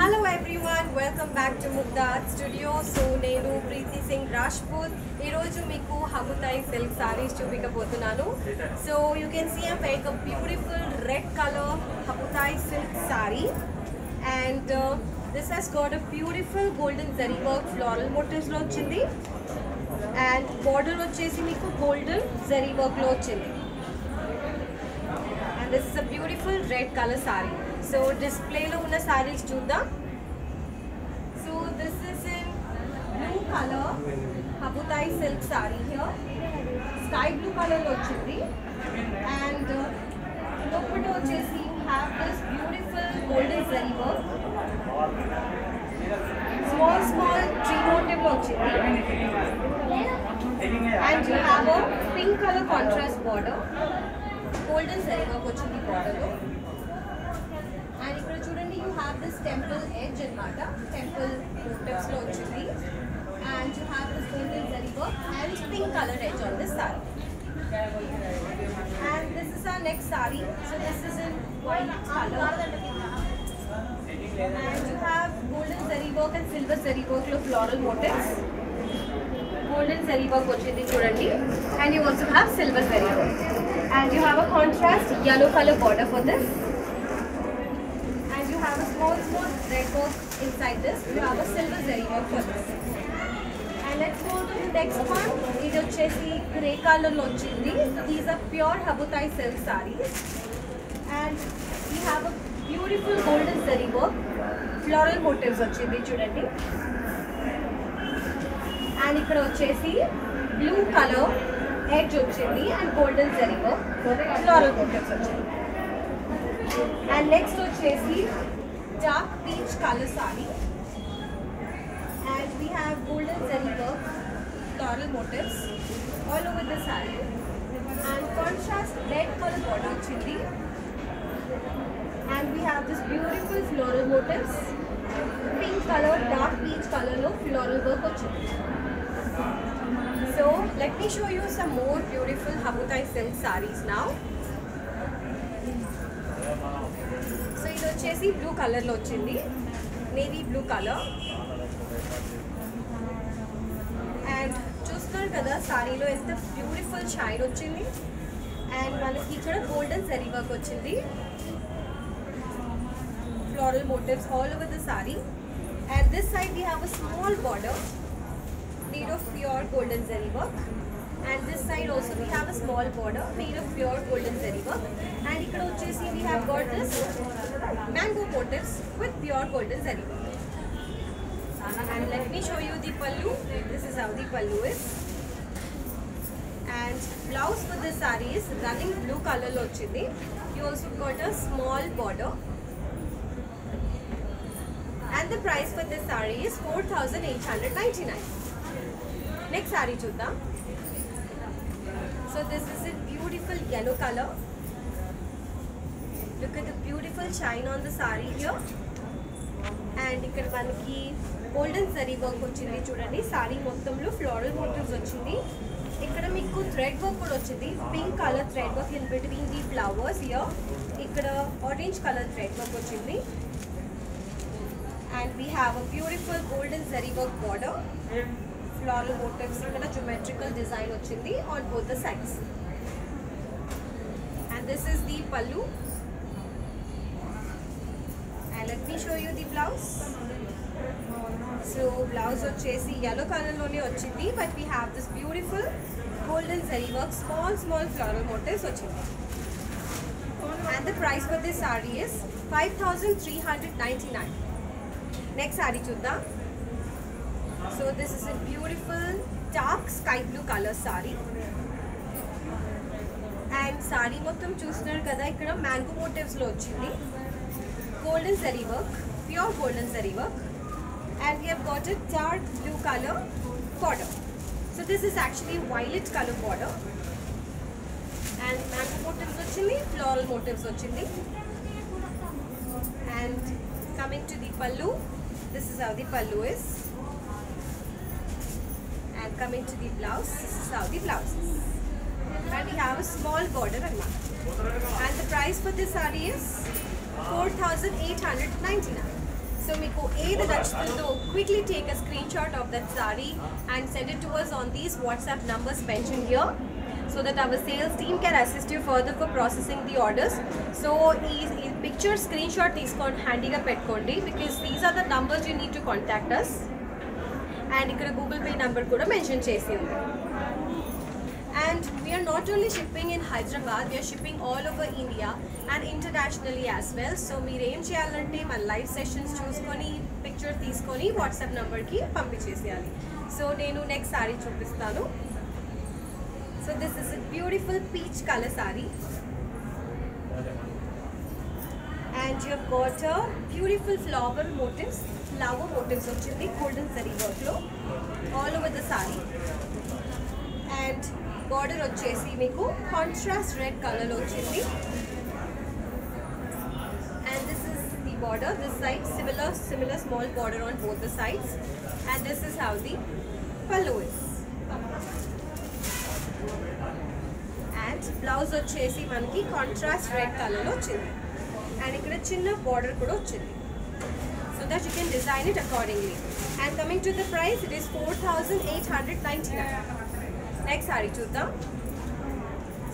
Hello everyone, welcome back to Mugda Art Studio. So nenu Preeti Singh Rajput. Ee roju meeku Habutai silk sarees chupikabothunanu. So you can see I'm wearing a beautiful red color Habutai silk saree, and this has got a beautiful golden zari work floral motifs lo ochindi, and border vachesi meeku golden zari work lo ochindi. And this is a beautiful red color saree. So display lo unna sarees chuddam. So this is in blue color Habutai silk saree here. Sky blue color lo ochindi, and lopato vachesi you have this beautiful golden zari work. Small tree motif lo ochindi, and you have a pink color contrast border. Golden zari work ochindi border lo. And ఇక్కడ చూడండి, you have this temple edge అన్నమాట, temple motifs లో వచ్చింది, and you have this golden zari work and pink color edge on this saree. And this is our next saree. So this is in white color, and you have golden zari work and silver zari work లో floral motifs. Golden zari work వచ్చింది చూడండి, and you also have silver zari work, and you have a contrast yellow color border for this. You have a small red work inside this. You have a silver zari work for this. And let's go to the next one. This is grey color lo ochindi. These are pure Habutai silk sarees, and we have a beautiful golden zari work, floral motifs ochindi chudandi. And ikkada vachesi blue color edge ochindi and golden zari work, floral motifs ochindi. And next vachesi dark peach color saree, and we have golden zari work, floral motifs all over the saree, and contrast red color border ochindi, and we have this beautiful floral motifs, pink color, dark peach color lo floral work ochindi. So let me show you some more beautiful Habutai silk sarees now. So ఇది వచ్చేసి blue కలర్లో వచ్చింది, navy blue colour, and చూస్తున్నారు కదా సారీలో ఎంత beautiful shine వచ్చింది, and మనకి ఇక్కడ గోల్డెన్ జరీ వర్క్ వచ్చింది, floral motifs all over the sari, and this side we have a small border made of pure golden zari work, and this side also we have a small border made of pure golden zari work, and ikkada vachesi we have got this mango motifs with pure golden zari work. And let me show you the pallu. This is how the pallu is, and blouse for this saree is running blue color lo ochindi. You also got a small border, and the price for this saree is 4,899. Next saree chuddam. So this is a beautiful yellow color. Look at the beautiful shine on the saree here, and ikkada manaki golden zari work ochindi chudandi. Saree mottamlo floral motifs ochindi. Ikkada meeku thread work kuda ochindi, pink color thread work in between the flowers here. Ikkada orange color thread work ochindi, and we have a beautiful golden zari work border, floral motifs, ikkada geometrical design ochindi on both the sides. And this is the pallu, and let me show you the blouse. So blouse vachesi yellow color lone ochindi, but we have this beautiful golden zari work, small floral motifs ochindi, and the price for this saree is 5,399. Next saree chuddam. So this is a beautiful dark sky blue color saree, and saree mottam చూస్తున్నారు కదా, ఇక్కడ mango motifs లో వచ్చింది, golden zari work, pure golden zari work, and we have got a dark blue color border. So this is actually violet color border, and mango motifs వచ్చింది, floral motifs వచ్చింది. And coming to the pallu, this is how the pallu is. And coming to the blouse, this is how the blouse is. And we have a small border and the price for this saree is 4,899. So meeku edi nachutundo, quickly take a screenshot of that saree and send it to us on these WhatsApp numbers mentioned here, so that our sales team can assist you further for processing the orders. So ee picture screenshot teeskoni handy ga pettukondi, because these are the numbers you need to contact us, and ikkada Google Pay number kuda mention chesi undi. And we are not only shipping in Hyderabad, we are shipping all over India and internationally as well. So meer em cheyalante man live sessions choosukoni picture teeskoni WhatsApp number ki pampicheseyali. So nenu next saree chupistanu. So this is a beautiful peach color saree, and you have got a beautiful flower motifs ochindi golden zari work lo all over the saree, and border వచ్చేసి మీకు contrast red color లో వచ్చింది, and this is the border. This side similar small border on both the sides, and this is how the pallu is. And blouse వచ్చేసి మనకి contrast red color లో వచ్చింది, and ఇక్కడ చిన్న border కూడా వచ్చింది, so that you can design it accordingly. And coming to the price, it is 4,899. Next saree chuddam.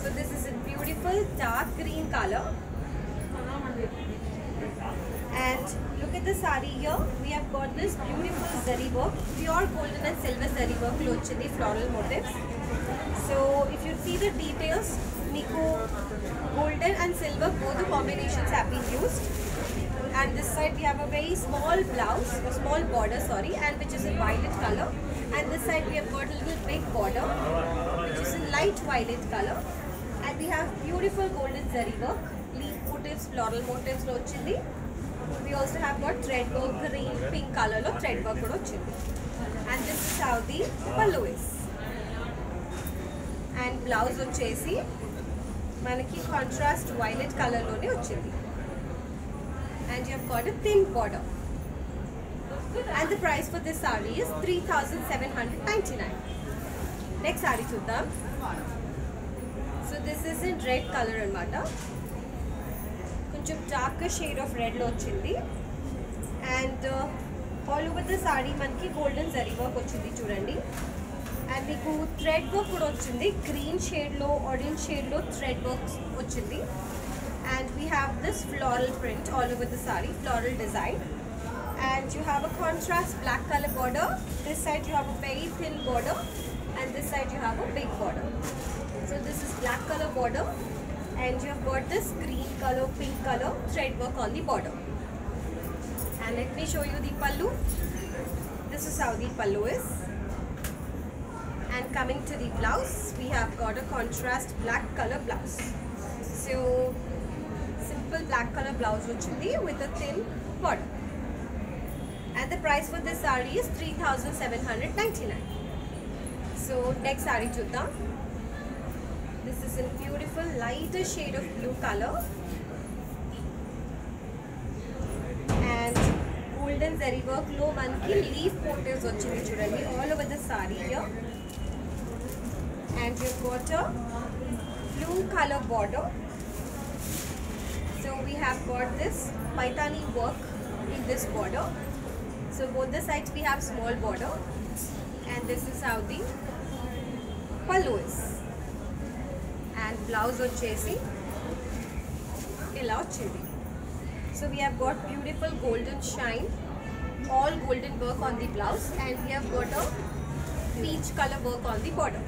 So this is a beautiful dark green color, and look at the saree here. We have got this beautiful zari work, pure golden and silver zari work lo ochindi floral motifs. So if you see the details, meeku golden and silver both the combinations have been used. And this side we have a very small blouse, a small border, sorry, and which is in violet color. And this side we have got a little big border, which is in light violet color. And we have beautiful golden zari work, leaf motifs, floral motifs lo ochindi. We also have got thread work, green, pink color lo thread work kuda ochindi. And this is how the pallu is. And blouse వచ్చేసి మనకి contrast violet color లోనే వచ్చింది, and you have got a thin border. And the price for this saree is 3,799. Next saree chuddam. So this is in red color anamata, koncham darker shade of red lo ochindi, and all over the saree manki golden zari work ochindi chudandi, and meeku thread work kuda ochindi, green shade lo orange shade lo thread work ochindi. And we have this floral print all over the saree, floral design, and you have a contrast black color border. This side you have a very thin border, and this side you have a big border. So this is black color border, and you have got this green color, pink color thread work on the border. And let me show you the pallu. This is how the pallu is. And coming to the blouse, we have got a contrast black color blouse. So simple black color blouse ochindi with a thin border. And the price for this saree is 3,799. So next saree chuddam. This is a beautiful lighter shade of blue color, and golden zari work lo manki leaf motifs ochindi chudandi all over the saree here. And you've got a blue color border. So we have got this paitani work in this border. So both the sides we have small border, and this is how the pallu is. And blouse ochesi ila ochindi. So we have got beautiful golden shine, all golden work on the blouse, and we have got a peach color work on the border.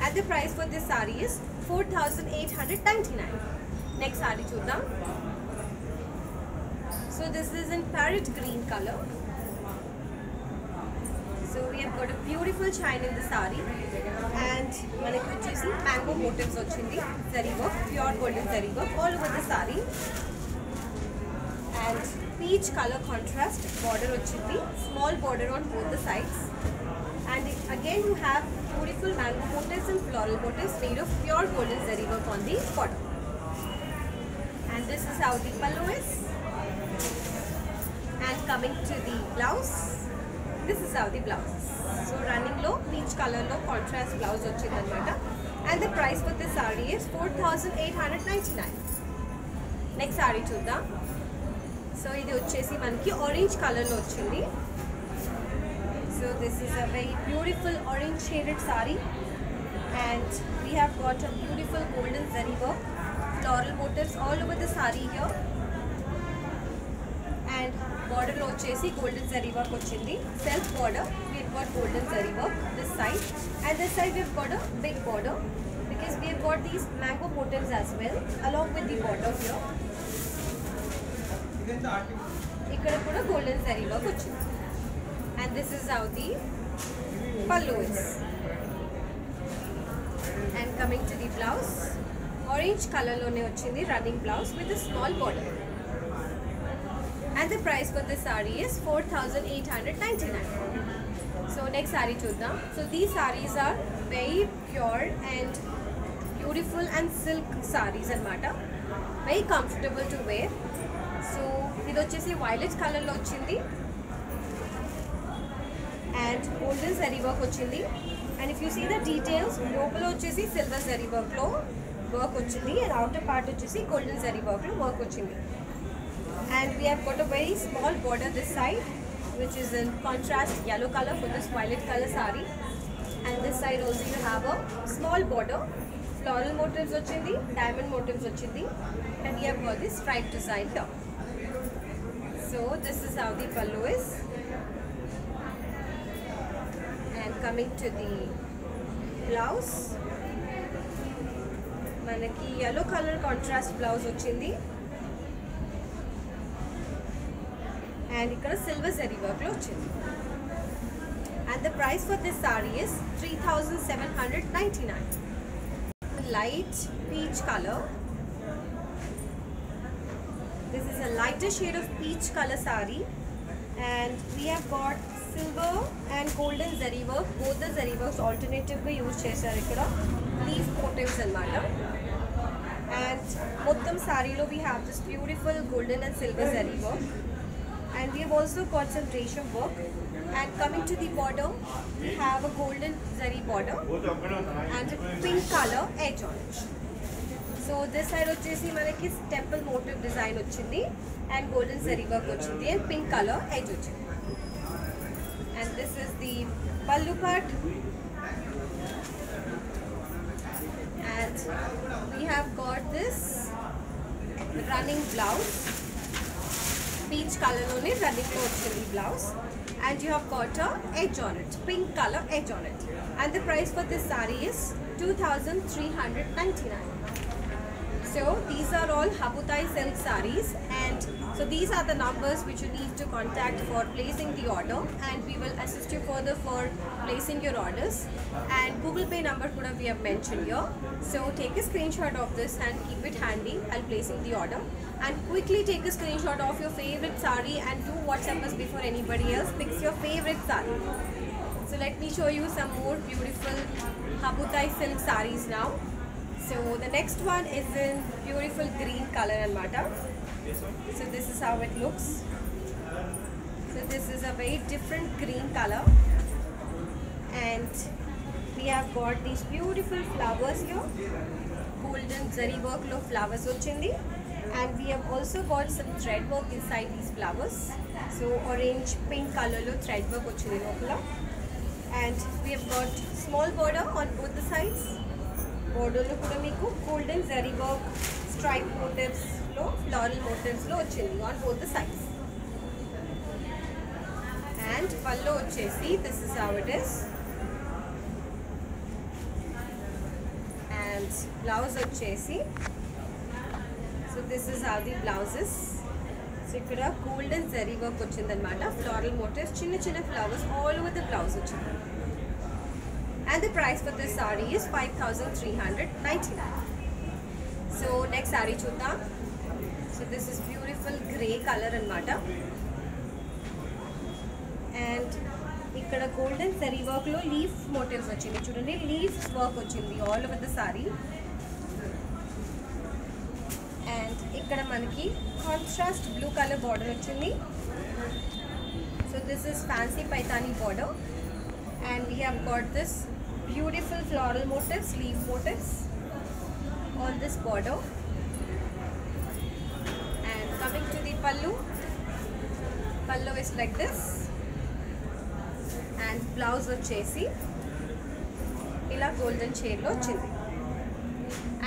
And the price for this saree is 4,899. Next saree chuddam. So this is in parrot green color. So we have got a beautiful shine in the saree, and manaki vachesi mango motifs ochindi, zari work, pure golden zari work all over the saree, and peach color contrast border ochindi, small border on both the sides, and again you have beautiful mango motifs and floral motifs made of pure golden zari work on the border. And this is how the pallu is. And coming to the blouse, this is how the blouse is. So running low peach color lo contrast blouse ochindi anamata, and the price for this saree is 4,899. Next saree చూద్దాం. So ఇది వచ్చేసి మనకి orange colour లో వచ్చింది. So this is a very beautiful orange shaded saree, and we have got a beautiful golden zari work, floral motifs all over the saree here, and border lo vachesi golden zari work ochindi. Self border we have got golden zari work this side, and this side we have got a big border because we have got these mango motifs as well along with the border here. Ikkada kuda golden zari work ochindi, and this is how the pallu is. And coming to the blouse, orange color lone ochindi running blouse with a small border, and the price for this saree is 4,899. So next saree chuddam. So these sarees are very pure and beautiful and silk sarees anamata, very comfortable to wear. So ఇది వచ్చేసి violet color లో వచ్చింది and golden zari work వచ్చింది, and if you see the details లోపల వచ్చేసి silver zari work లో work వచ్చింది, and outer part వచ్చేసి golden zari work లో work వచ్చింది. And we have got a very small border this side, which is in contrast yellow color for this violet color saree, and this side also you have a small border, floral motifs వచ్చింది, diamond motifs వచ్చింది, and we have got this stripe design here. So this is how the pallu is. And coming to the blouse, manaki yellow color contrast blouse ochindi, and ikkada silver zari work lo ochindi, and the price for this saree is 3,799. Light peach color. This is a lighter shade of peach color saree, and we have got silver and golden zari work. Both the zari works alternatively use chesaru ikkada leaf motifs anamata, and mottam saree lo we have this beautiful golden and silver zari work, and we have also got some resham work. And coming to the border, we have a golden zari border and a pink color edge on it. So this side వచ్చేసి మనకి temple motif design వచ్చింది, and golden zari work వచ్చింది, and pink color edge వచ్చింది. And this is the pallu part, and we have got this running blouse, peach color lone running lo వచ్చింది blouse, and you have got a edge on it, pink color edge on it, and the price for this saree is 2,399. So these are all Habutai silk sarees, and so these are the numbers which you need to contact for placing the order, and we will assist you further for placing your orders. And Google Pay number kuda we have mentioned here, so take a screenshot of this and keep it handy while placing the order, and quickly take a screenshot of your favorite saree and do WhatsApp us before anybody else picks your favorite saree. So let me show you some more beautiful Habutai silk sarees now. So the next one is in beautiful green color anamata. So this is how it looks. So this is a very different green color, and we have got these beautiful flowers here, golden zari work lo flowers ochindi, and we have also got some thread work inside these flowers. So orange pink color lo thread work ochindi lopala, and we have got small border on both the sides. Border lo kuda meeku golden zari work stripe motifs lo floral motifs lo ochindi on both the sides. And pallu ochesi this is how it is, and blouse ochesi, so this is how the blouse is. So ikkada golden zari work ochindi anamata, floral motifs chinna chinna flowers all over the blouse ochindi, and the price for this saree is 5,399. So next saree chuddam. So this is beautiful grey color anamata, and ikkada golden zari work lo leaf motifs ochindi chudandi, leaves work ochindi all over the saree, and ikkada manaki contrast blue color border ochindi. So this is fancy paithani border, and we have got this beautiful floral motifs, leaf motifs on this border. And coming to the pallu is like this, and blouse vachesi ila golden shade lo ochindi,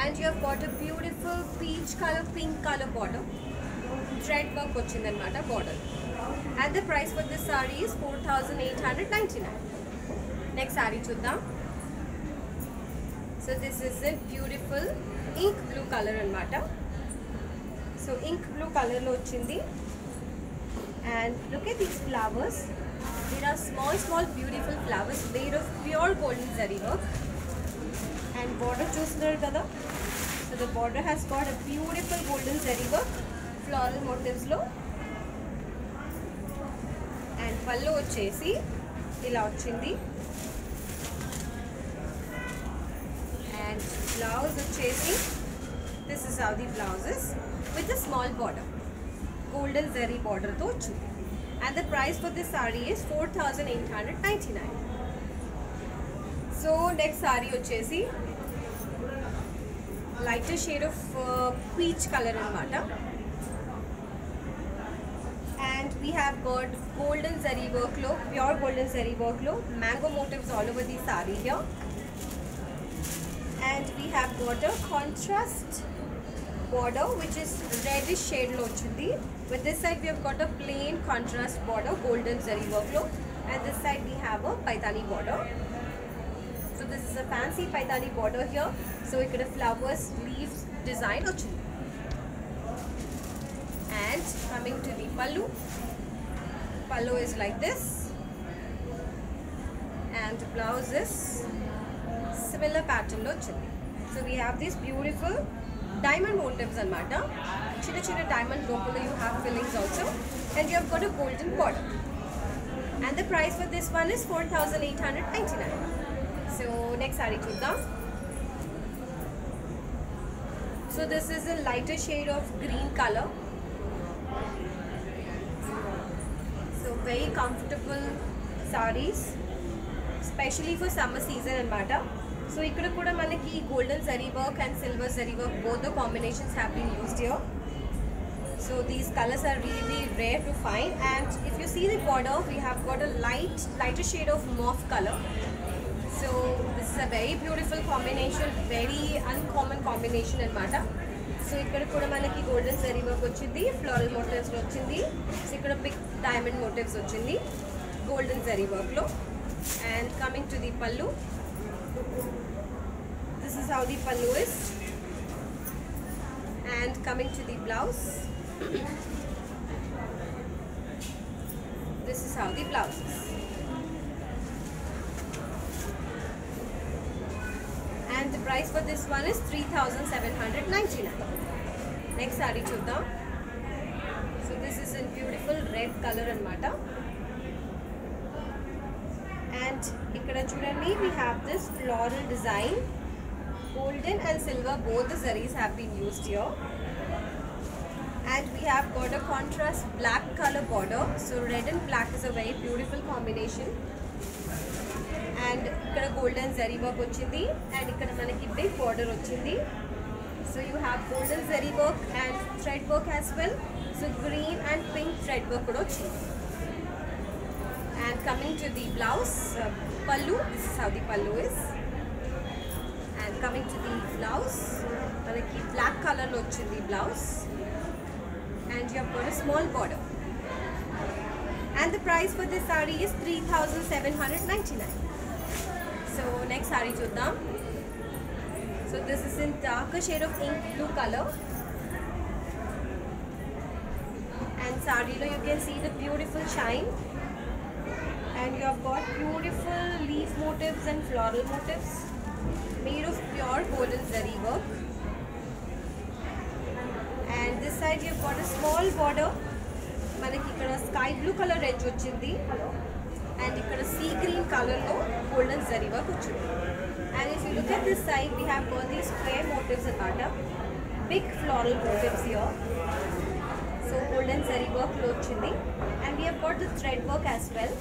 and you have got a beautiful peach color, pink color border, thread work ochindi anamata border, and the price for this saree is 4899. Next saree chuddam. So this is a beautiful ink blue color anamata. So ink blue color lo ochindi, and look at these flowers. There are small beautiful flowers made of pure golden zari work, and border chustunnaru kada. So the border has got a beautiful golden zari work, floral motifs lo, and pallu vachesi ila ochindi, and blouse vachesi, this is how the blouse is, with a small border, golden zari border to ochindi, and the price for this saree is 4899. So next saree vachesi lighter shade of peach color anamata, and we have got golden zari work lo, pure golden zari work lo, mango motifs all over the saree here, and we have got a contrast border which is reddish shade lo ochindi. With this side we have got a plain contrast border, golden zari work lo, and this side we have a paithani border. So this is a fancy paithani border here. So ikkada flowers, leaves design ochindi. And coming to the pallu is like this, and blouse is similar pattern lo ochindi. So we have these beautiful diamond motifs anamata, chinna diamond lopala you have fillings also, and you have got a golden border, and the price for this one is 4899. So next saree chuddam. So this is a lighter shade of green color, so very comfortable sarees, especially for summer season anamata. So ikkada kuda manaki golden zari work and silver zari work, both the combinations have been used here. So these colors are really rare to find, and if you see the border, we have got a lighter shade of mauve color. So this is a very beautiful combination, very uncommon combination anamata. So ikkada kuda manaki golden zari work ochindi, floral motifs lo ochindi, so ikkada big diamond motifs ochindi, golden zari work lo. And coming to the pallu, this is how the pallu is, and coming to the blouse, this is how the blouse is, and the price for this one is 3799. Next saree chuddam. So this is in beautiful red color anamata, and ikkada chudandi we have this floral design, golden and silver, both the zaris have been used here, and we have got a contrast black color border. So red and black is a very beautiful combination, and ikkada golden zari work ochindi, and ikkada manaki big border ochindi. So you have golden zari work and thread work as well, so green and pink thread work kuda ochindi. And coming to the blouse, pallu, this is how the pallu is, and coming to the blouse, manaki black color lo ochindi blouse, and you have got a small border, and the price for this saree is 3799. So next saree chuddam. So this is in darker shade of ink blue color, and saree lo you can see the beautiful shine, and you have got beautiful leaf motifs and floral motifs made of pure golden zari work, and this side you have got a small border, manaki ikkada sky blue color edge ochindi, and ikkada sea green color lo golden zari work ochindi. And if you look at this side, we have got these square motifs anamata, big floral motifs here, so golden zari work lo ochindi, and we have got the thread work as well.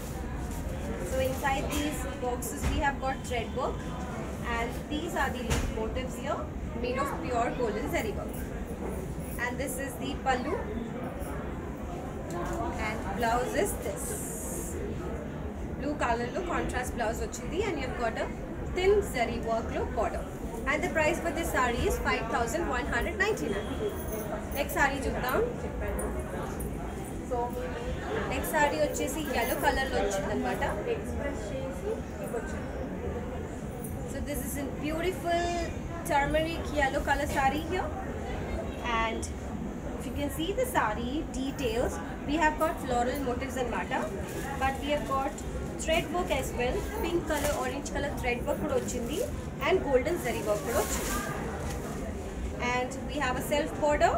So inside these boxes we have got thread work, And these are the leaf motifs here, made of pure golden zari work. And this is the pallu, and blouse is this blue color lo contrast blouse ochindi, and you've got a thin zari work lo border. And the price for this saree is 5,199. Next saree చూద్దాం. Next sorry వచ్చేసి yellow color లో వచ్చిందన్నమాట. So this is in beautiful turmeric yellow color saree here, and if you can see the saree details, we have got floral motifs and matter, but we have got thread work as well. Pink color, orange color thread work kuda ochindi, and golden zari work kuda ochindi. And we have a self border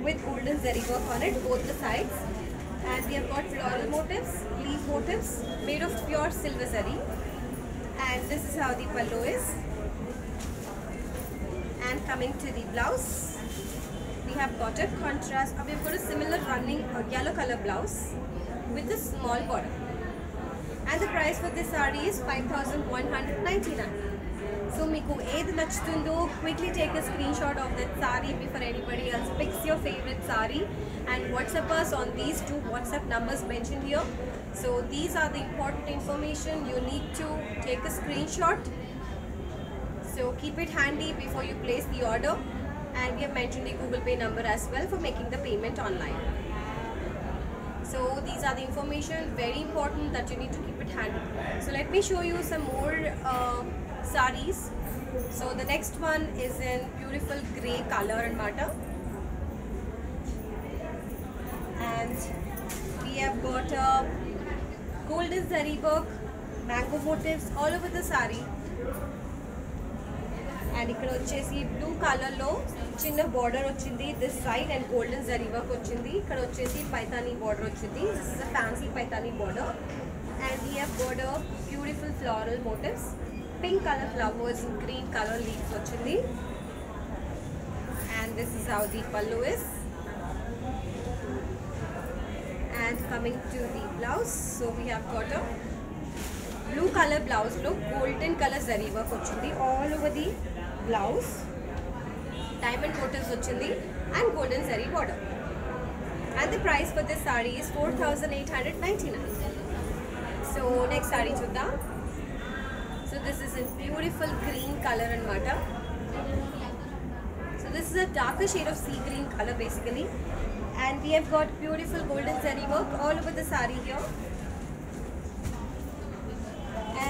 with golden zari work on it, both the sides. And we have got floral motifs, leaf motifs made of pure silver zari. And this is how the pallu is. And coming to the blouse, we have got a contrast. We have got a similar running yellow color blouse with a small border. And the price for this saree is 5,199. So meeku edi nachtundo, quickly take a screenshot of that saree before anybody else picks your favorite saree, and WhatsApp us on these two WhatsApp numbers mentioned here. So these are the important information. You need to take a screenshot. So keep it handy before you place the order, and we have mentioned the Google Pay number as well for making the payment online. So these are the information, very important that you need to keep it handy. So let me show you some more sarees. So the next one is in beautiful grey color and matter, and we have got a golden zari work, mango motifs all over the saree. And ఇక్కడ వచ్చేసి blue colour లో చిన్న border వచ్చింది this side, and golden zari work వచ్చింది. ఇక్కడ వచ్చేసి Paithani border వచ్చింది. This is a fancy Paithani border, and we have got a beautiful floral motifs, pink colour flowers, green colour leaves వచ్చింది. And this is how the pallu is. And coming to the blouse, so we have got a blue color blouse lo golden color zari work ochindi all over the blouse, diamond motifs ochindi, and golden zari border. And the price for this saree is 4,899. So next saree chuddam. So this is in beautiful green color and matter. So this is a darker shade of sea green color basically, and we have got beautiful golden zari work all over the saree here.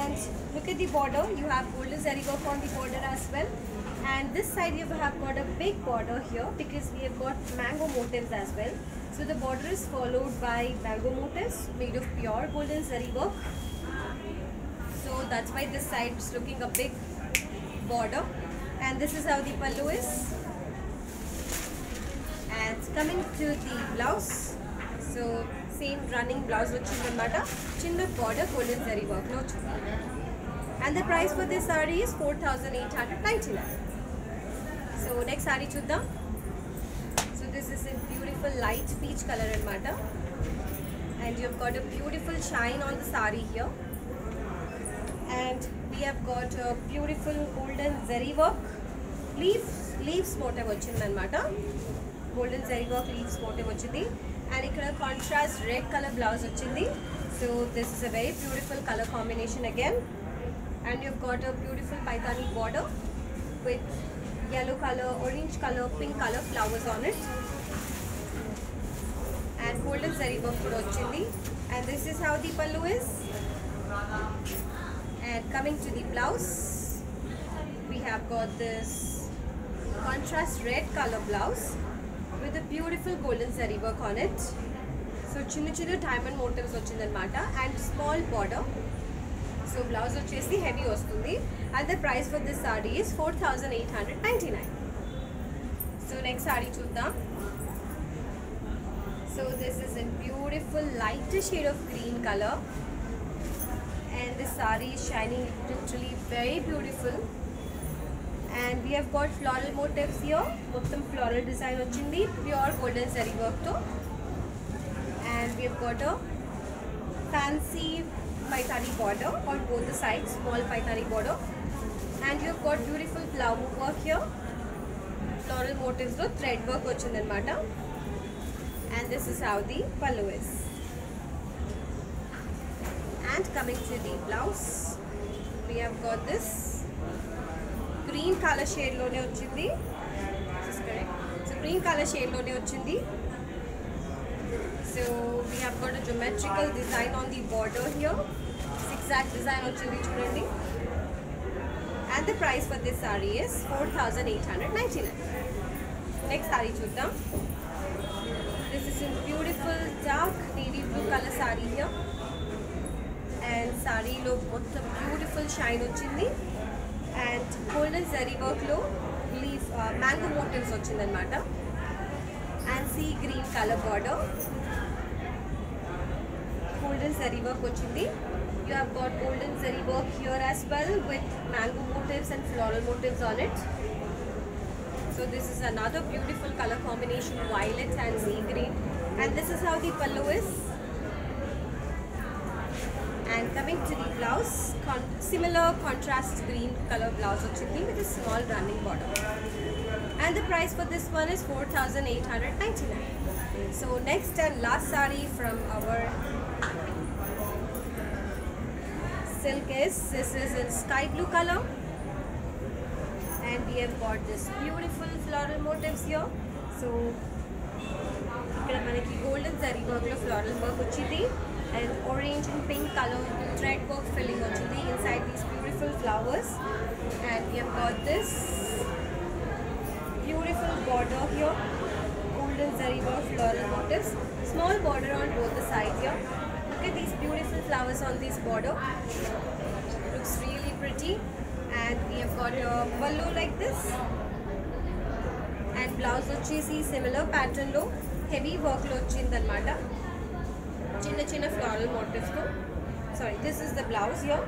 And look at the border, you have golden zari work on the border as well, and this side you have got a big border here because we have got mango motifs as well. So the border is followed by mango motifs made of pure golden zari work. So that's why this side is looking a big border, and this is how the pallu is. And coming to the blouse, so same running blouse వచ్చిందన్నమాట, చిన్న border golden zari work లో వచ్చింది. And the price for this saree is 4,899. So next saree చూద్దాం. So this is a beautiful light peach color అన్నమాట, and you've got a beautiful shine on the saree here, and we have got a beautiful golden zari work, leaves motif వచ్చిందన్నమాట, golden zari work leaves motif వచ్చింది. And ikkada contrast red color blouse వచ్చింది. So this is a very beautiful color combination again, and you've got a beautiful paithani border with yellow color, orange color, pink color flowers on it, and golden zari work kuda వచ్చింది. And this is how the pallu is. And coming to the blouse, we have got this contrast red color blouse with a beautiful golden zari work on it. So chinna diamond motifs వచ్చిందన్నమాట, and small border. So blouse వచ్చేసి heavy వస్తుంది, and the price for this saree is 4,899. So next saree చూద్దాం. So this is a beautiful lighter shade of green color, and this saree is shining literally very beautiful. And we have got floral motifs here, మొత్తం floral design వచ్చింది, pure golden zari work తో. And we have got a fancy paithani border on both the sides, small paithani border. And you've got beautiful flower work here. Floral motifs lo thread work ochindannamata. And this is how the pallu is. And coming to the blouse, we have got this green color shade lone ochindi. This is correct. So green color shade lone ochindi. So we have got a geometrical design on the border here. Zigzag design ochindi chudandi. And the price for this saree is 4,899. Next saree chuddam. This is a beautiful dark navy blue color saree here. And saree lo mottham beautiful shine ochindi. And golden zari work lo leaf mango motifs ochindannamata. And sea green color border. Golden zari work ochindi. You have got golden zari work here as well with mango motifs and floral motifs on it. So this is another beautiful color combination, violet and sea green. And this is how the pallu is. And coming to the blouse, similar contrast green color blouse ochindi with a small running border. And the price for this one is 4,899. So next and last saree from our silk is, this is in sky blue color. And we have got this beautiful floral motifs here. So ikkada manaki golden zari work lo floral work ochindi. And orange and pink color thread work filling ochindi inside these beautiful flowers. And we have got this beautiful border here, golden zari work floral motifs, small border on both the sides here. Look at these beautiful flowers on this border. Looks really pretty. And we have got a pallu like this. And blouse వచ్చేసి similar pattern lo heavy work lo వచ్చిందన్నమాట. Chinna floral motifs lo. Sorry, this is the blouse here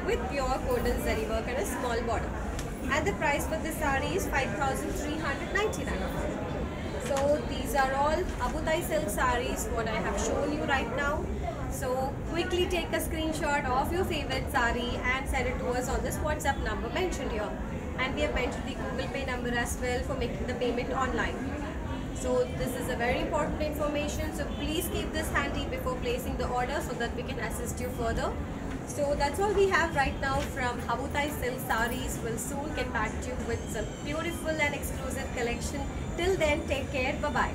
with pure golden zari work and a small border. And the price for this saree is 5,399. So these are all Abutai silk sarees what I have shown you right now. So quickly take a screenshot of your favorite saree and send it to us on this WhatsApp number mentioned here. And we have mentioned the Google Pay number as well for making the payment online. So this is a very important information. So please keep this handy before placing the order so that we can assist you further. So that's all we have right now from Abutai silk sarees. We'll soon get back to you with some beautiful and exclusive collection. Till then, take care. Bye-bye.